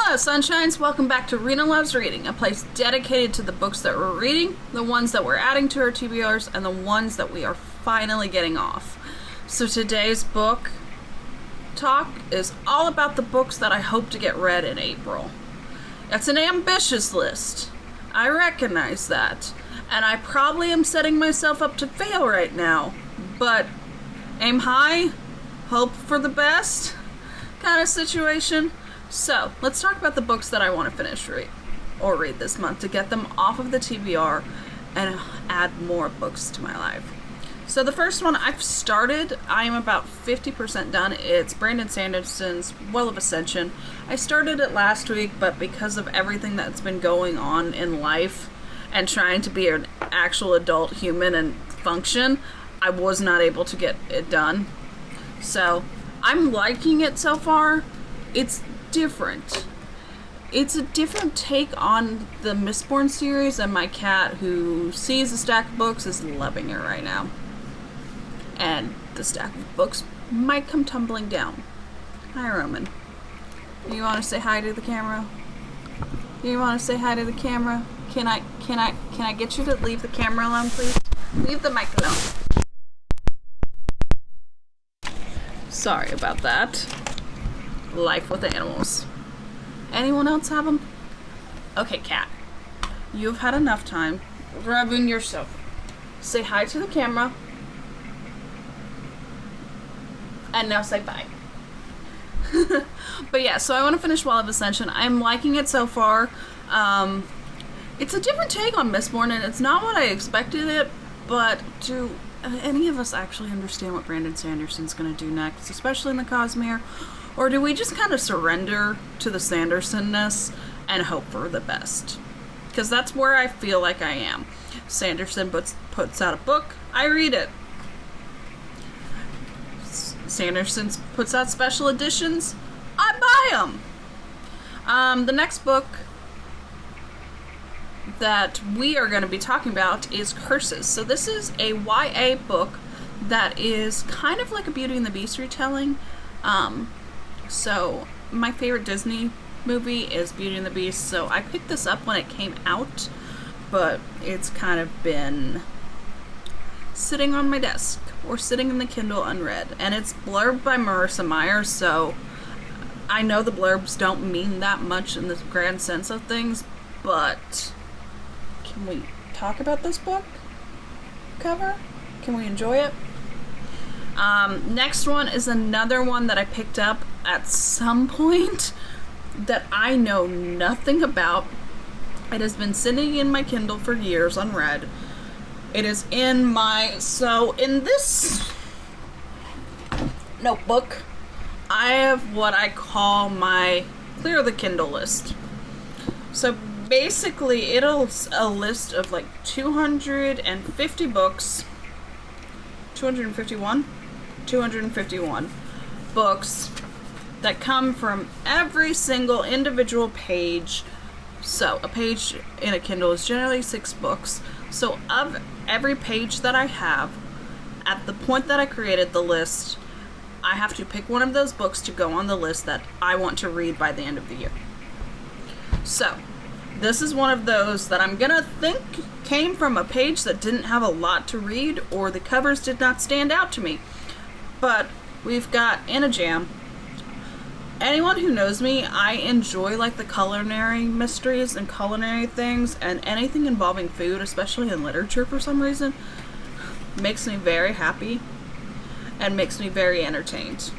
Hello, Sunshines! Welcome back to Rina Loves Reading, a place dedicated to the books that we're reading, the ones that we're adding to our TBRs, and the ones that we are finally getting off. So today's book talk is all about the books that I hope to get read in April. It's an ambitious list. I recognize that. And I probably am setting myself up to fail right now. But aim high, hope for the best kind of situation. So, let's talk about the books that I want to finish read this month to get them off of the TBR and add more books to my life. So the first one I've started, I am about 50% done. It's Brandon Sanderson's Well of Ascension. I started it last week, but because of everything that's been going on in life and trying to be an actual adult human and function, I was not able to get it done. So, I'm liking it so far. It's different. It's a different take on the Mistborn series, and my cat, who sees a stack of books, is loving it right now. And the stack of books might come tumbling down. Hi, Roman. You want to say hi to the camera? You want to say hi to the camera? Can I get you to leave the camera alone, please? Leave the mic alone. Sorry about that. Life with animals. Anyone else have them? Okay, cat. You've had enough time rubbing yourself. Say hi to the camera. And now say bye. But yeah, so I want to finish Well of Ascension. I'm liking it so far. It's a different take on Mistborn, and it's not what I expected it, but do any of us actually understand what Brandon Sanderson's going to do next, especially in the Cosmere? Or do we just kind of surrender to the Sanderson-ness and hope for the best? Because that's where I feel like I am. Sanderson puts out a book, I read it. Sanderson puts out special editions, I buy them. The next book that we are going to be talking about is Curses. So this is a YA book that is kind of like a Beauty and the Beast retelling. So my favorite Disney movie is Beauty and the Beast, so I picked this up when it came out, but it's kind of been sitting on my desk or sitting in the Kindle unread, and it's blurbed by Marissa Meyer, so I know the blurbs don't mean that much in the grand sense of things, but can we talk about this book cover? Can we enjoy it? Next one is another one that I picked up at some point that I know nothing about. It has been sitting in my Kindle for years unread. It is in this notebook, I have what I call my clear the Kindle list. So basically, it's a list of like 250 books, 251 books that come from every single individual page. So a page in a Kindle is generally 6 books. So of every page that I have, at the point that I created the list, I have to pick one of those books to go on the list that I want to read by the end of the year. So this is one of those that I'm gonna think came from a page that didn't have a lot to read, or the covers did not stand out to me. But we've got In a Jam. Anyone who knows me, I enjoy like the culinary mysteries and culinary things, and anything involving food, especially in literature for some reason, makes me very happy and makes me very entertained.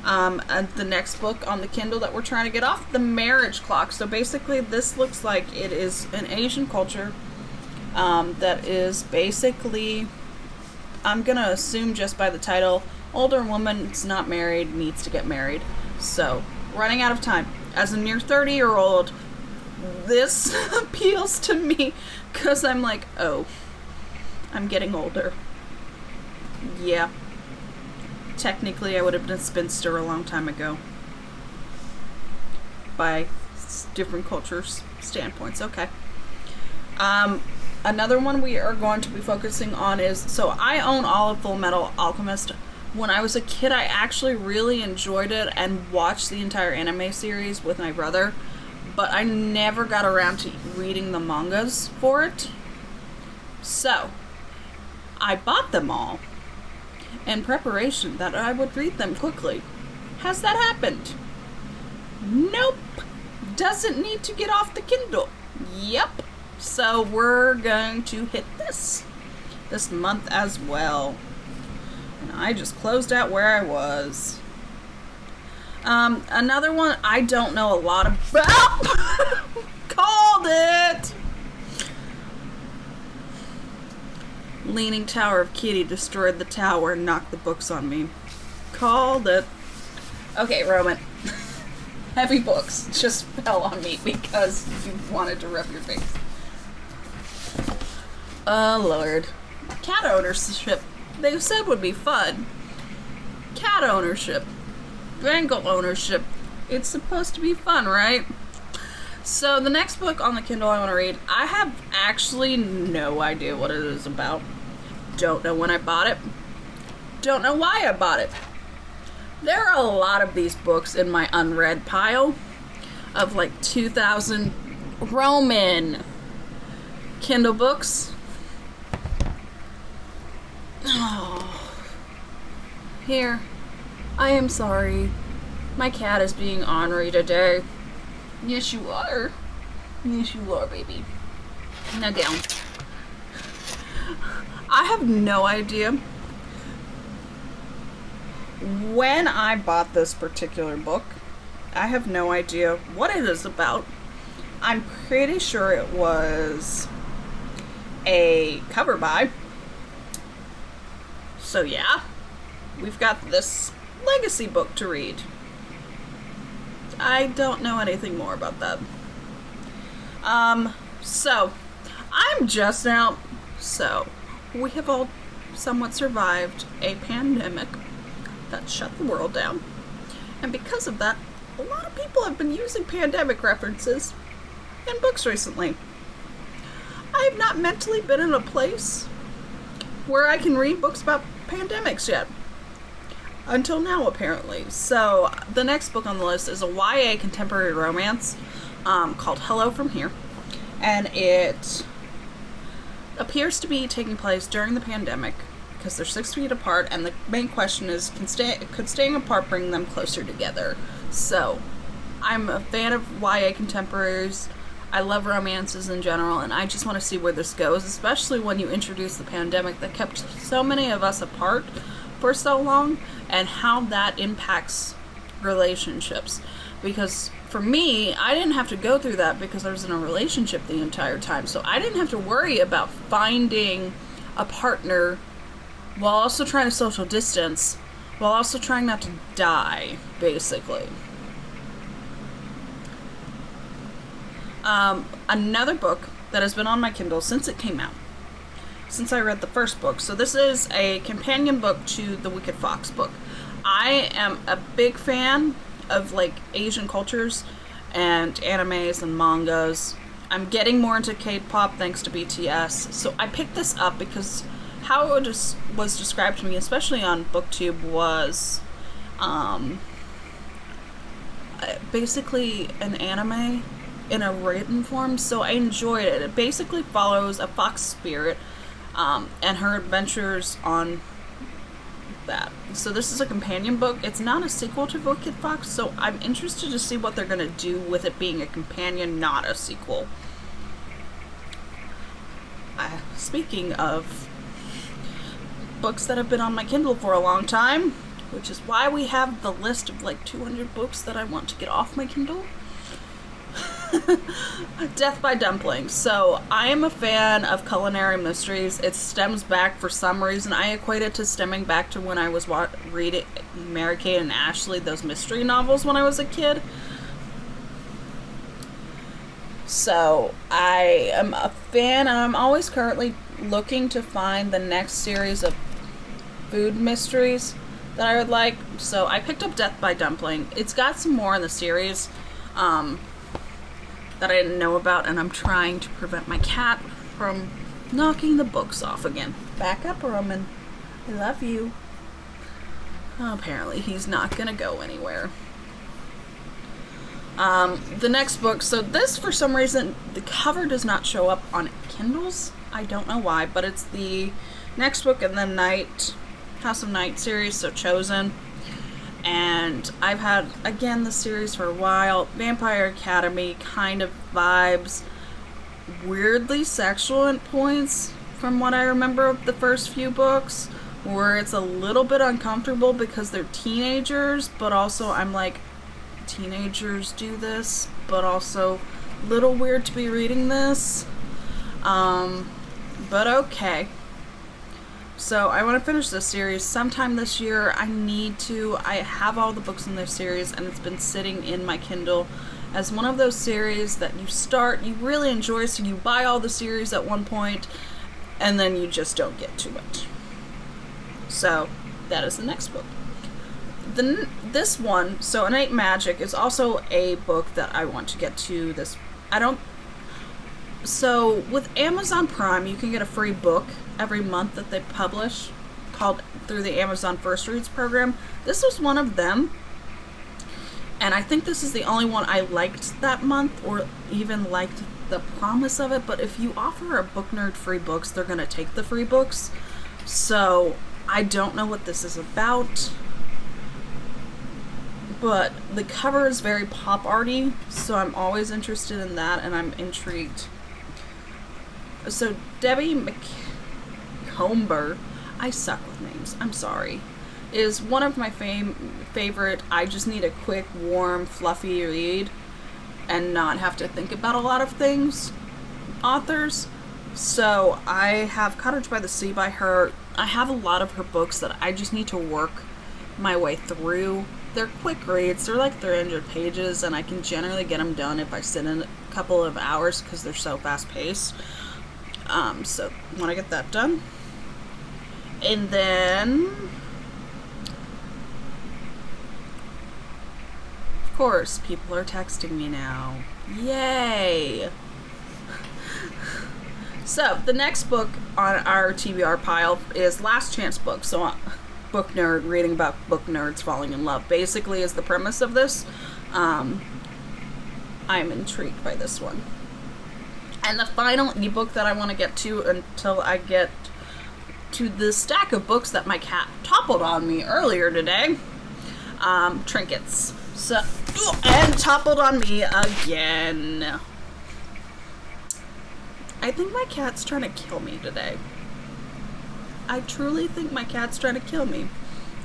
And the next book on the Kindle that we're trying to get off, The Marriage Clock. So basically this looks like it is an Asian culture that is basically, I'm gonna assume just by the title, older woman is not married, needs to get married. So, running out of time. As a near 30-year-old, this appeals to me because I'm like, oh, I'm getting older. Yeah. Technically, I would have been a spinster a long time ago. By different cultures' standpoints. Okay. Another one we are going to be focusing on is, so I own all of Full Metal Alchemist When I was a kid, I actually really enjoyed it and watched the entire anime series with my brother, but I never got around to reading the mangas for it. So, I bought them all in preparation that I would read them quickly. Has that happened? Nope. Doesn't need to get off the Kindle. Yep. So we're going to hit this month as well. And I just closed out where I was. Another one I don't know a lot about. Called it! Leaning Tower of Kitty destroyed the tower and knocked the books on me. Called it. Okay, Roman. Heavy books just fell on me because you wanted to rub your face. Oh, Lord. Cat ownership. They said would be fun. Cat ownership. Bengal ownership. It's supposed to be fun, right? So the next book on the Kindle I want to read, I have actually no idea what it is about. Don't know when I bought it. Don't know why I bought it. There are a lot of these books in my unread pile of like 2,000 Roman Kindle books. Oh. Here. I am sorry. My cat is being ornery today. Yes, you are. Yes, you are, baby. Now down. I have no idea when I bought this particular book. I have no idea what it is about. I'm pretty sure it was a cover buy. So yeah, we've got this legacy book to read. I don't know anything more about that. So I'm just now. So we have all somewhat survived a pandemic that shut the world down, and because of that, a lot of people have been using pandemic references in books recently. I have not mentally been in a place where I can read books about pandemics yet. Until now, apparently. So, the next book on the list is a YA contemporary romance called Hello From Here. And it appears to be taking place during the pandemic because they're 6 feet apart, and the main question is, could staying apart bring them closer together? So, I'm a fan of YA contemporaries. I love romances in general, and I just want to see where this goes, especially when you introduce the pandemic that kept so many of us apart for so long, and how that impacts relationships. Because for me, I didn't have to go through that because I was in a relationship the entire time, so I didn't have to worry about finding a partner while also trying to social distance, while also trying not to die, basically. Another book that has been on my Kindle since it came out, since I read the first book. So this is a companion book to the Wicked Fox book. I am a big fan of like Asian cultures and animes and mangas. I'm getting more into K-pop thanks to BTS. So I picked this up because how it was described to me, especially on BookTube, was basically an anime in a written form, so I enjoyed it. It basically follows a fox spirit and her adventures on that. So this is a companion book. It's not a sequel to Wicked Fox, so I'm interested to see what they're going to do with it being a companion, not a sequel. Speaking of books that have been on my Kindle for a long time, which is why we have the list of like 200 books that I want to get off my Kindle. Death by Dumplings. So I am a fan of culinary mysteries. It stems back, for some reason I equate it to stemming back to when I was reading Mary-Kate and Ashley, those mystery novels when I was a kid. So I am a fan, and I'm always currently looking to find the next series of food mysteries that I would like. So I picked up Death by Dumpling. It's got some more in the series that I didn't know about, and I'm trying to prevent my cat from knocking the books off again. Back up, Roman. I love you. Apparently he's not gonna go anywhere. The next book, so this, for some reason, the cover does not show up on Kindles. I don't know why, but it's the next book in the House of Night series, so Chosen. And I've had, again, the series for a while. Vampire Academy kind of vibes. Weirdly sexual at points, from what I remember of the first few books, where it's a little bit uncomfortable because they're teenagers, but also I'm like, teenagers do this, but also a little weird to be reading this. But okay. So I want to finish this series sometime this year. I have all the books in this series, and it's been sitting in my Kindle as one of those series that you start, you really enjoy, so you buy all the series at one point, and then you just don't get to it. So that is the next book. This one, so Innate Magic, is also a book that I want to get to this. So with Amazon Prime, you can get a free book every month that they publish through the Amazon First Reads program. This was one of them. And I think this is the only one I liked that month, or even liked the promise of it. But if you offer a book nerd free books, they're going to take the free books. So I don't know what this is about. But the cover is very pop arty, so I'm always interested in that, and I'm intrigued. So Debbie McComber, I suck with names, I'm sorry, is one of my favorite, I just need a quick, warm, fluffy read and not have to think about a lot of things authors. So I have Cottage by the Sea by her. I have a lot of her books that I just need to work my way through. They're quick reads, they're like 300 pages, and I can generally get them done if I sit in a couple of hours because they're so fast paced. So I want to get that done. And then, of course, people are texting me now. Yay! So the next book on our TBR pile is Last Chance Book. So book nerd reading about book nerds falling in love basically is the premise of this. I'm intrigued by this one. And the final ebook that I want to get to until I get to the stack of books that my cat toppled on me earlier today, Trinkets. And toppled on me again. I think my cat's trying to kill me today. I truly think my cat's trying to kill me,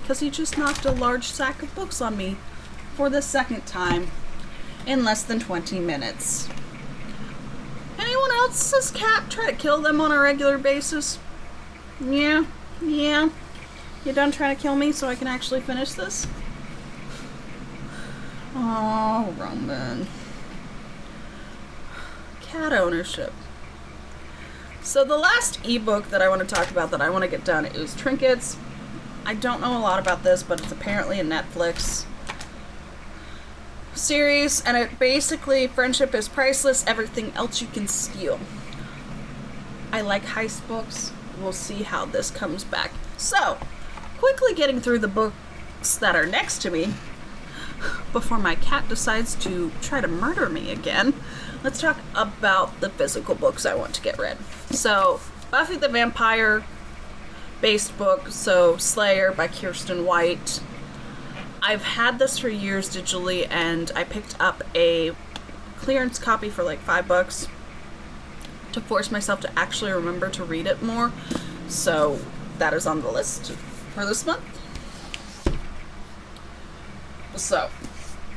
because he just knocked a large sack of books on me for the second time in less than 20 minutes. Anyone else's cat try to kill them on a regular basis? Yeah. You done trying to kill me so I can actually finish this? Oh, Roman. Cat ownership. So the last ebook that I want to talk about that I want to get done is Trinkets. I don't know a lot about this, but it's apparently a Netflix series, and it basically, friendship is priceless, everything else you can steal. I like heist books. We'll see how this comes back. So, quickly getting through the books that are next to me before my cat decides to try to murder me again. Let's talk about the physical books I want to get read. So, Buffy the Vampire based book, so Slayer by Kirsten White. I've had this for years digitally, and I picked up a clearance copy for like $5 to force myself to actually remember to read it more. So that is on the list for this month. So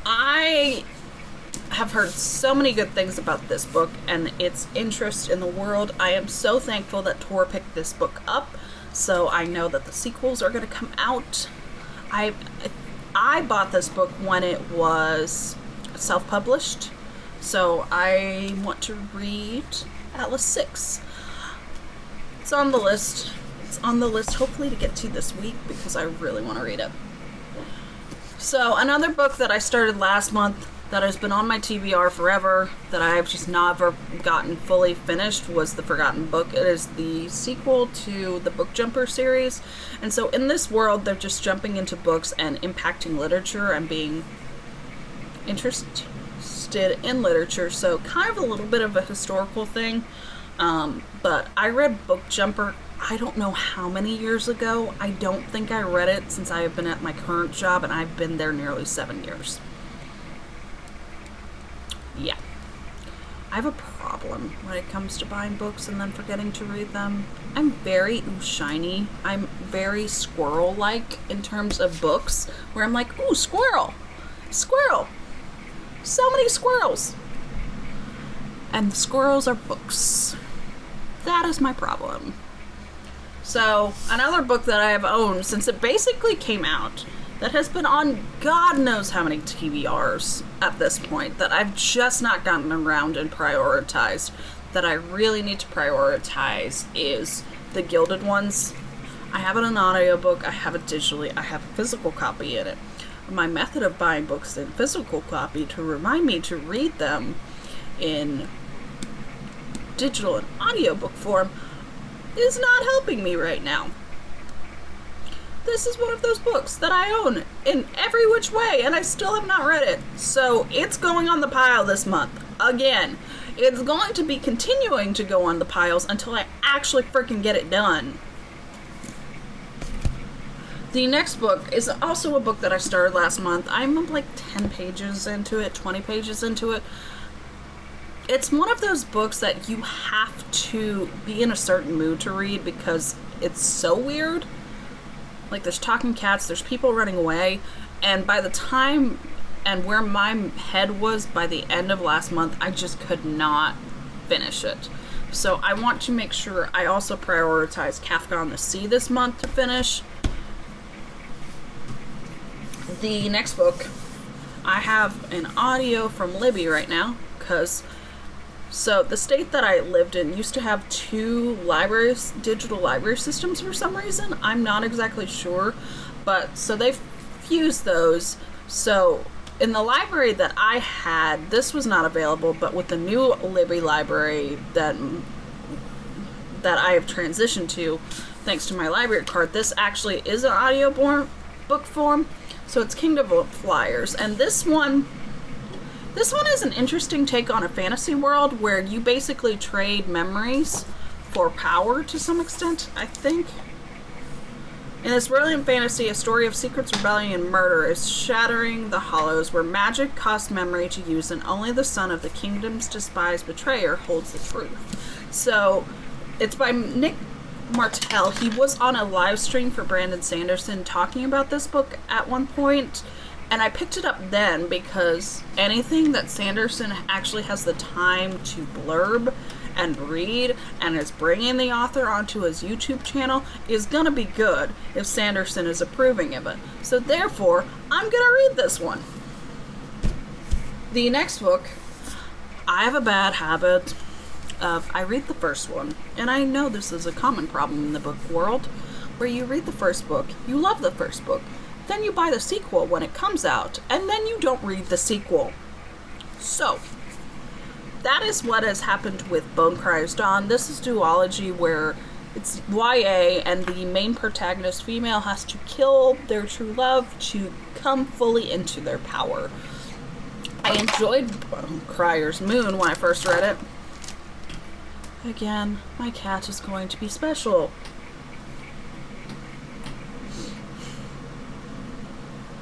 I have heard so many good things about this book and its interest in the world. I am so thankful that Tor picked this book up, so I know that the sequels are going to come out. I bought this book when it was self-published, so I want to read Atlas 6. It's on the list. It's on the list hopefully to get to this week because I really want to read it. So another book that I started last month that has been on my TBR forever that I have just never gotten fully finished was The Forgotten Book. It is the sequel to the Book Jumper series. And so in this world, they're just jumping into books and impacting literature and being interested in literature. So kind of a little bit of a historical thing. But I read Book Jumper, I don't know how many years ago. I don't think I read it since I have been at my current job, and I've been there nearly 7 years. Yeah. I have a problem when it comes to buying books and then forgetting to read them. I'm very shiny. I'm very squirrel-like in terms of books, where I'm like, ooh, squirrel! Squirrel! So many squirrels! And the squirrels are books. That is my problem. So, another book that I have owned since it basically came out, that has been on God knows how many TBRs at this point, that I've just not gotten around and prioritized, that I really need to prioritize, is The Gilded Ones. I have it in audiobook, I have it digitally, I have a physical copy in it. My method of buying books in physical copy to remind me to read them in digital and audiobook form is not helping me right now. This is one of those books that I own in every which way, and I still have not read it. So it's going on the pile this month. Again, it's going to be continuing to go on the piles until I actually freaking get it done. The next book is also a book that I started last month. I'm like 10 pages into it, 20 pages into it. It's one of those books that you have to be in a certain mood to read because it's so weird. Like, there's talking cats, there's people running away, and by the time and where my head was by the end of last month, I just could not finish it. So I want to make sure I also prioritize Kafka on the Sea this month to finish. The next book, I have an audio from Libby right now, because so the state that I lived in used to have 2 libraries, digital library systems for some reason. I'm not exactly sure, but so they've fused those. So in the library that I had, this was not available, but with the new Libby library that I have transitioned to, thanks to my library card, this actually is an audio book form. So it's Kingdom of Flyers, and this one is an interesting take on a fantasy world where you basically trade memories for power to some extent, I think. In this brilliant fantasy, a story of secrets, rebellion, and murder is shattering the hollows where magic costs memory to use and only the son of the kingdom's despised betrayer holds the truth. So it's by Nick Martell. He was on a live stream for Brandon Sanderson talking about this book at one point, and I picked it up then because anything that Sanderson actually has the time to blurb and read and is bringing the author onto his YouTube channel is gonna be good if Sanderson is approving of it. So therefore, I'm gonna read this one. The next book, I have a bad habit of, I read the first one, and I know this is a common problem in the book world, where you read the first book, you love the first book, then you buy the sequel when it comes out, and then you don't read the sequel. So, that is what has happened with Bone Crier's Dawn. This is duology where it's YA, and the main protagonist female has to kill their true love to come fully into their power. I enjoyed Bone Crier's Moon when I first read it. Again, my cat is going to be special.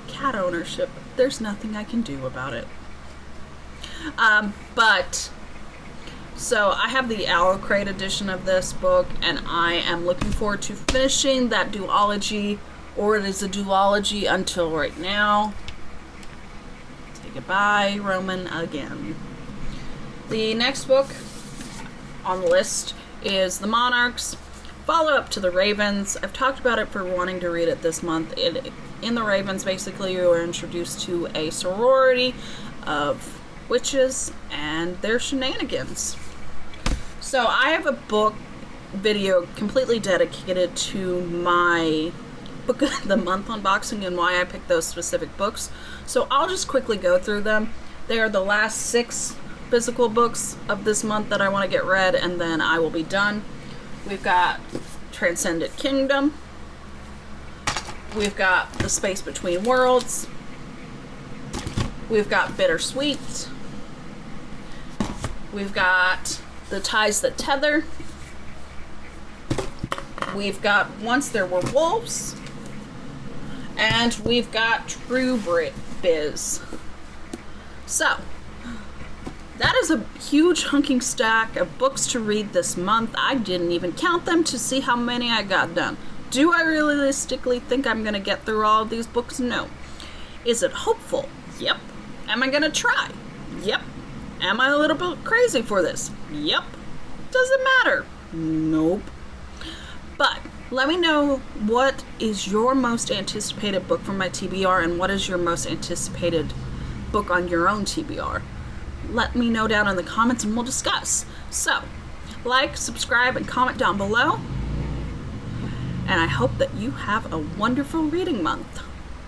Cat ownership. There's nothing I can do about it. But so I have the Owl Crate edition of this book, and I am looking forward to finishing that duology, or it is a duology until right now. Say goodbye, Roman, again. The next book on the list is The Monarchs, follow-up to The Ravens. I've talked about it for wanting to read it this month. In The Ravens, basically, you are introduced to a sorority of witches and their shenanigans. So I have a book video completely dedicated to my book of the month unboxing and why I picked those specific books. So I'll just quickly go through them. They are the last 6 physical books of this month that I want to get read, and then I will be done. We've got Transcendent Kingdom. We've got The Space Between Worlds. We've got Bittersweet. We've got The Ties That Tether. We've got Once There Were Wolves. And we've got True Biz. So, that is a huge hunking stack of books to read this month. I didn't even count them to see how many I got done. Do I realistically think I'm going to get through all of these books? No. Is it hopeful? Yep. Am I going to try? Yep. Am I a little bit crazy for this? Yep. Does it matter? Nope. But let me know, what is your most anticipated book from my TBR, and what is your most anticipated book on your own TBR? Let me know down in the comments and we'll discuss. So, like, subscribe, and comment down below. And I hope that you have a wonderful reading month.